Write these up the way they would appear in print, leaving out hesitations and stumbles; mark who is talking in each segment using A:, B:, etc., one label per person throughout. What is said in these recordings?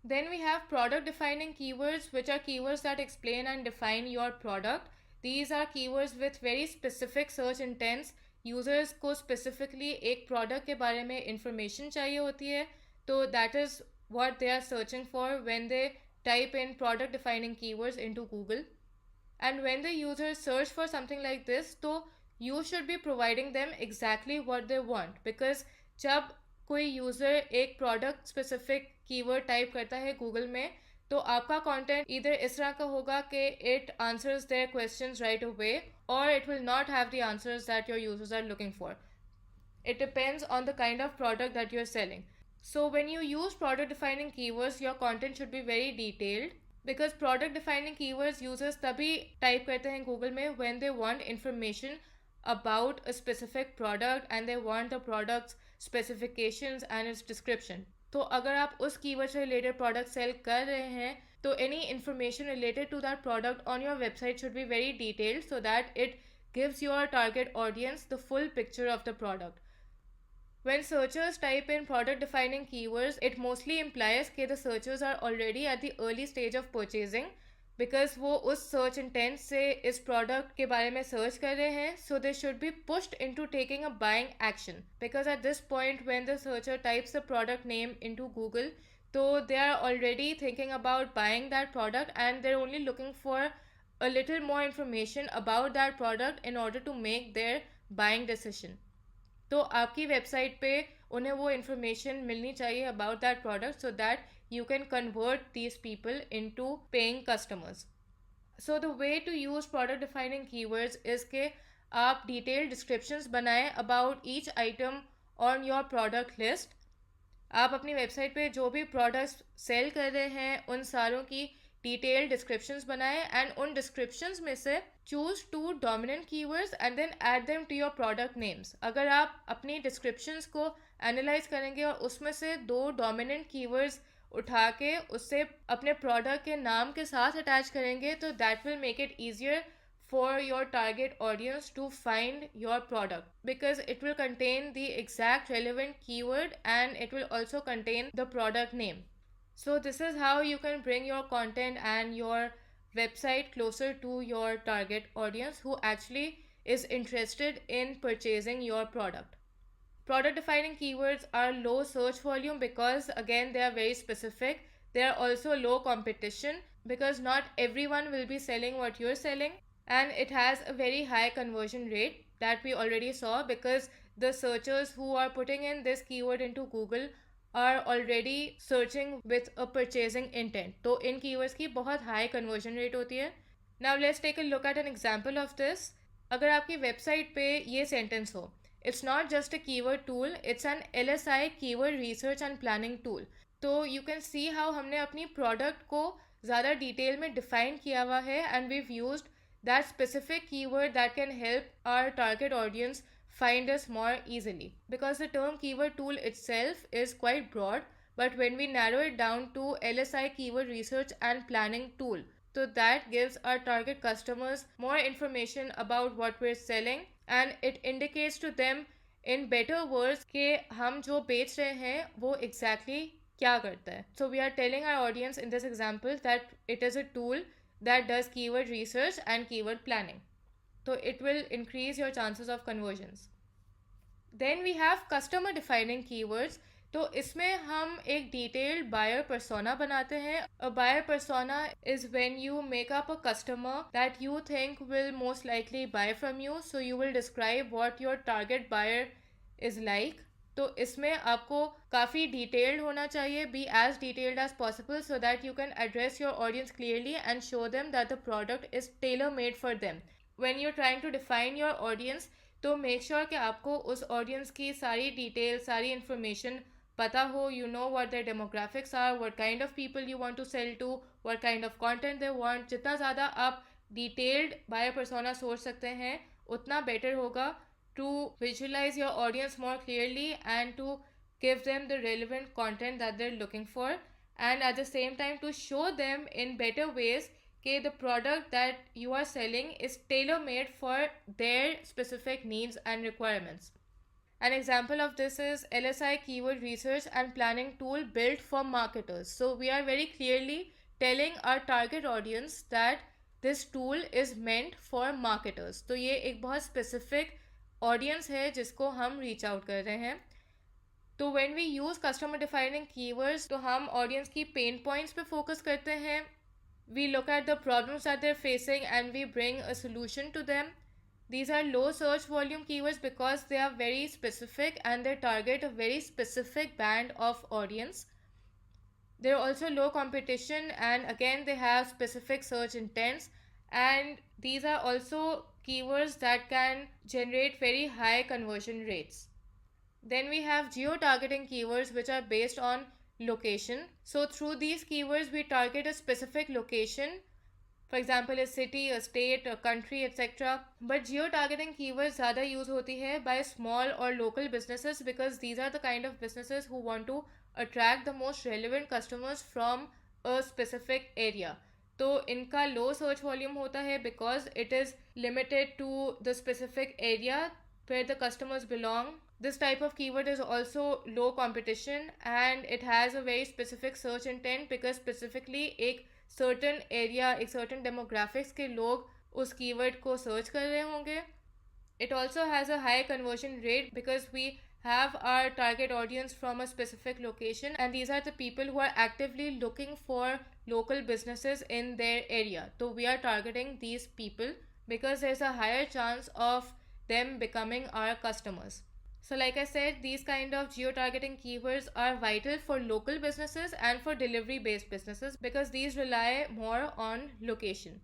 A: Then we have product defining keywords, which are keywords that explain and define your product. These are keywords with very specific search intents. Users को specifically एक product के बारे में information चाहिए होती है, तो that is what they are searching for when they type in product defining keywords into Google. And when the users search for something like this, तो you should be providing them exactly what they want, because जब कोई user एक product specific keyword type करता है Google में, तो आपका content इधर इस तरह का होगा कि it answers their questions right away, और it will not have the answers that your users are looking for. It depends on the kind of product that you're selling. So when you use product defining keywords, your content should be very detailed, because product defining keywords users तभी type करते हैं Google में when they want information about a specific product and they want the product's specifications and its description. तो अगर आप उस keyword से related product cell कर रहे हैं, तो any information related to that product on your website should be very detailed so that it gives your target audience the full picture of the product. When searchers type in product defining keywords, it mostly implies that the searchers are already at the early stage of purchasing, because वो उस search intent से इस product के बारे में search कर रहे हैं, so they should be pushed into taking a buying action, because at this point when the searcher types the product name into Google, so they are already thinking about buying that product and they're only looking for a little more information about that product in order to make their buying decision. तो आपकी website पे उन्हें वो information मिलनी चाहिए about that product, so that you can convert these people into paying customers. So the way to use product defining keywords is के आप detailed descriptions बनाएं about each item on your product list. आप अपनी website पे जो भी products cell कर रहे हैं उन सारों की डिटेल्ड डिस्क्रिप्शंस बनाएं, एंड उन डिस्क्रिप्शंस में से choose 2 dominant keywords and then add them to your product names. अगर आप अपनी डिस्क्रिप्शंस को एनालाइज करेंगे और उसमें से 2 डोमिनेंट कीवर्ड्स उठा के उससे अपने प्रोडक्ट के नाम के साथ अटैच करेंगे, तो that will make it easier for your target audience to find your product, because it will contain the exact relevant keyword and it will also contain the product name. So this is how you can bring your content and your website closer to your target audience who actually is interested in purchasing your product. Product defining keywords are low search volume because again they are very specific. They are also low competition because not everyone will be selling what you're selling, and it has a very high conversion rate that we already saw, because the searchers who are putting in this keyword into Google are already searching with a purchasing intent. तो इन keywords की बहुत high conversion rate होती है. Now let's take a look at an example of this. अगर आपकी website पे ये sentence हो, it's not just a keyword tool, it's an LSI keyword research and planning tool. तो you can see how हमने अपनी product को ज़्यादा डिटेल में डिफाइन किया हुआ है, and we've used that specific keyword that can help our target audience find us more easily, because the term keyword tool itself is quite broad, but when we narrow it down to LSI keyword research and planning tool, so that gives our target customers more information about what we're selling, and it indicates to them in better words कि हम जो बेच रहे हैं वो exactly क्या करता है. So we are telling our audience in this example that it is a tool that does keyword research and keyword planning. So it will increase your chances of conversions. Then we have customer defining keywords. तो इसमें हम एक detailed buyer persona बनाते हैं. A buyer persona is when you make up a customer that you think will most likely buy from you. So you will describe what your target buyer is like. तो इसमें आपको काफ़ी detailed होना चाहिए, be as detailed as possible so that you can address your audience clearly and show them that the product is tailor made for them. When you're trying to define your audience, तो make sure कि आपको उस audience की सारी detail, सारी information पता हो. You know what their demographics are, what kind of people you want to sell to, what kind of content they want. जितना ज़्यादा आप detailed buyer persona सोच सकते हैं उतना better होगा to visualize your audience more clearly and to give them the relevant content that they're looking for, and at the same time to show them in better ways that the product that you are selling is tailor made for their specific needs and requirements. An example of this is LSI keyword research and planning tool built for marketers. So we are very clearly telling our target audience that this tool is meant for marketers. तो ये एक बहुत specific audience है जिसको हम reach out कर रहे हैं. तो when we use customer defining keywords तो हम audience की pain points पे focus करते हैं. We look at the problems that they're facing and we bring a solution to them. These are low search volume keywords because they are very specific and they target a very specific band of audience. They're also low competition and again they have specific search intents, and these are also keywords that can generate very high conversion rates. Then we have geo-targeting keywords which are based on location. So through these keywords we target a specific location, for example a city, a state, a country, etc. But geo-targeting keywords ज़्यादा use होती है by small or local businesses because these are the kind of businesses who want to attract the most relevant customers from a specific area. तो इनका low search volume होता है because it is limited to the specific area where the customers belong. This type of keyword is also low competition and it has a very specific search intent because specifically एक certain area, एक certain demographics के लोग उस keyword को search कर रहे होंगे. It also has a high conversion rate because we have our target audience from a specific location and these are the people who are actively looking for local businesses in their area. So we are targeting these people because there's a higher chance of them becoming our customers. So like I said, these kind of geo-targeting keywords are vital for local businesses and for delivery-based businesses because these rely more on location.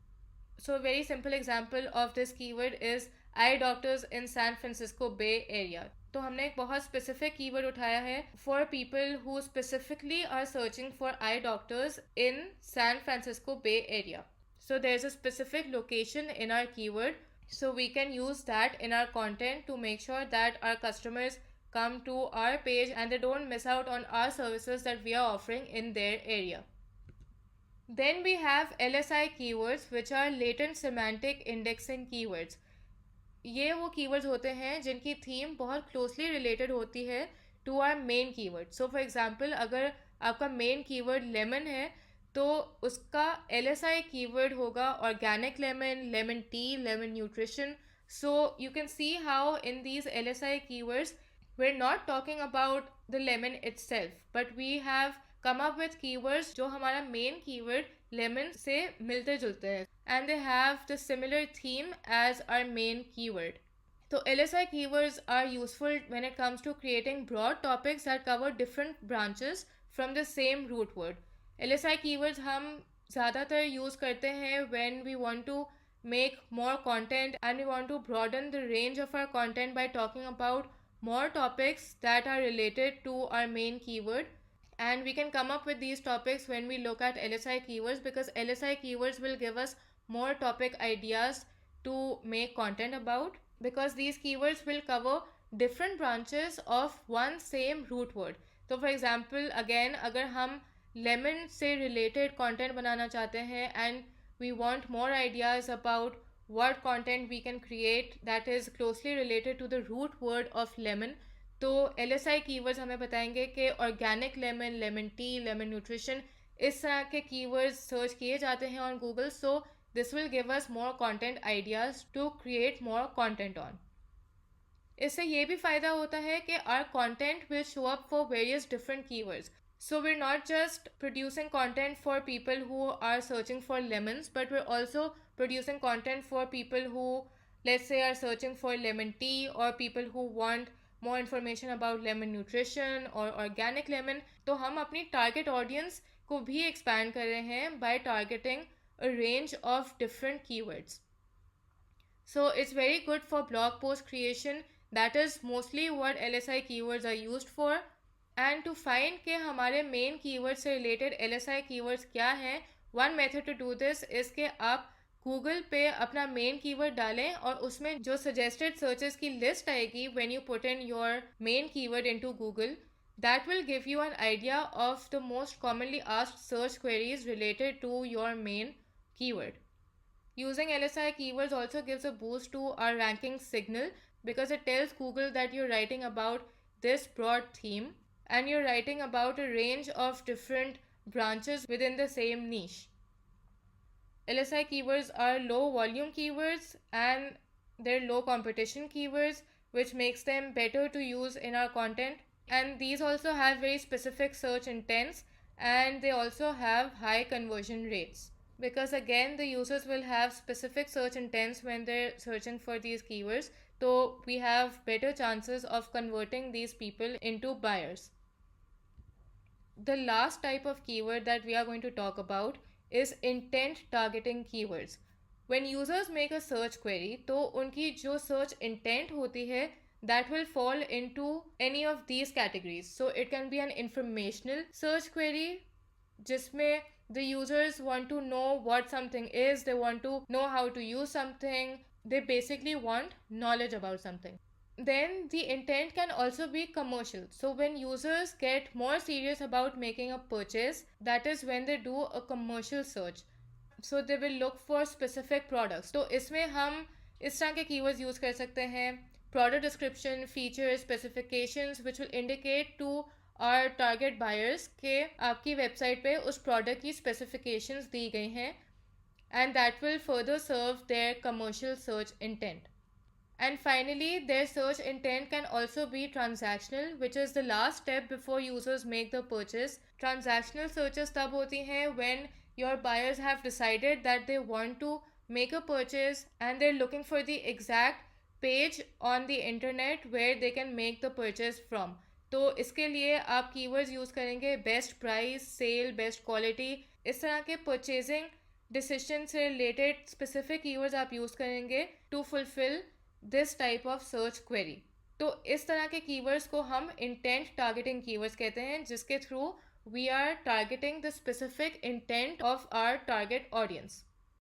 A: So a very simple example of this keyword is eye doctors in San Francisco Bay Area. तो हमने एक बहुत specific keyword उठाया है for people who specifically are searching for eye doctors in San Francisco Bay Area. So there's a specific location in our keyword. So we can use that in our content to make sure that our customers come to our page and they don't miss out on our services that we are offering in their area. Then we have LSI keywords which are latent semantic indexing keywords. ये वो keywords होते हैं जिनकी theme बहुत closely related होती है to our main keyword. So for example अगर आपका main keyword lemon है तो उसका LSI keyword होगा organic lemon, lemon tea, lemon nutrition. So you can see how in these LSI keywords we're not talking about the lemon itself, but we have come up with keywords जो हमारा main keyword lemon से मिलते जुलते हैं and they have the similar theme as our main keyword. So LSI keywords are useful when it comes to creating broad topics that cover different branches from the same root word. LSI keywords हम ज़्यादातर use करते हैं when we want to make more content and we want to broaden the range of our content by talking about more topics that are related to our main keyword. And we can come up with these topics when we look at LSI keywords because LSI keywords will give us more topic ideas to make content about because these keywords will cover different branches of one same root word. So for example again अगर हम lemon से related content बनाना चाहते हैं and we want more ideas about what content we can create that is closely related to the root word of lemon, तो LSI keywords हमें बताएंगे कि organic lemon, lemon tea, lemon nutrition इस तरह के keywords search किए जाते हैं on Google. So this will give us more content ideas to create more content on. इससे ये भी फ़ायदा होता है कि our content will show up for various different keywords. So we're not just producing content for people who are searching for lemons, but we're also producing content for people who, let's say, are searching for lemon tea or people who want more information about lemon nutrition or organic lemon. तो हम अपनी target audience को भी expand कर रहे हैं by targeting a range of different keywords. So it's very good for blog post creation. That is mostly what LSI keywords are used for. And to find कि हमारे main keywords से related LSI keywords क्या हैं, one method to do this is कि आप Google पे अपना main keyword डालें और उसमें जो suggested searches की list आएगी when you put in your main keyword into Google, that will give you an idea of the most commonly asked search queries related to your main keyword. Using LSI keywords also gives a boost to our ranking signal because it tells Google that you're writing about this broad theme and you're writing about a range of different branches within the same niche. LSI keywords are low volume keywords and they're low competition keywords, which makes them better to use in our content. And these also have very specific search intents and they also have high conversion rates because again the users will have specific search intents when they're searching for these keywords, so we have better chances of converting these people into buyers. The last type of keyword that we are going to talk about is intent targeting keywords. When users make a search query, तो उनकी जो search intent होती है that will fall into any of these categories. So it can be an informational search query जिसमें the users want to know what something is, they want to know how to use something, they basically want knowledge about something. Then the intent can also be commercial. So when users get more serious about making a purchase, that is when they do a commercial search. So they will look for specific products. तो इसमें हम इस तरह के keywords use कर सकते हैं. Product description, features, specifications which will indicate to our target buyers कि आपकी website पे उस product की specifications दी गई हैं and that will further serve their commercial search intent. And finally, their search intent can also be transactional, which is the last step before users make the purchase. Transactional searches tab hoti hain when your buyers have decided that they want to make a purchase and they're looking for the exact page on the internet where they can make the purchase from. तो इसके लिए आप keywords use करेंगे best price, sale, best quality, इस तरह के purchasing decision से related specific keywords आप यूज़ करेंगे to fulfil this type of search query. तो इस तरह के कीवर्ड्स को हम इंटेंट टारगेटिंग कीवर्ड्स कहते हैं जिसके through we are targeting the specific intent of our target audience.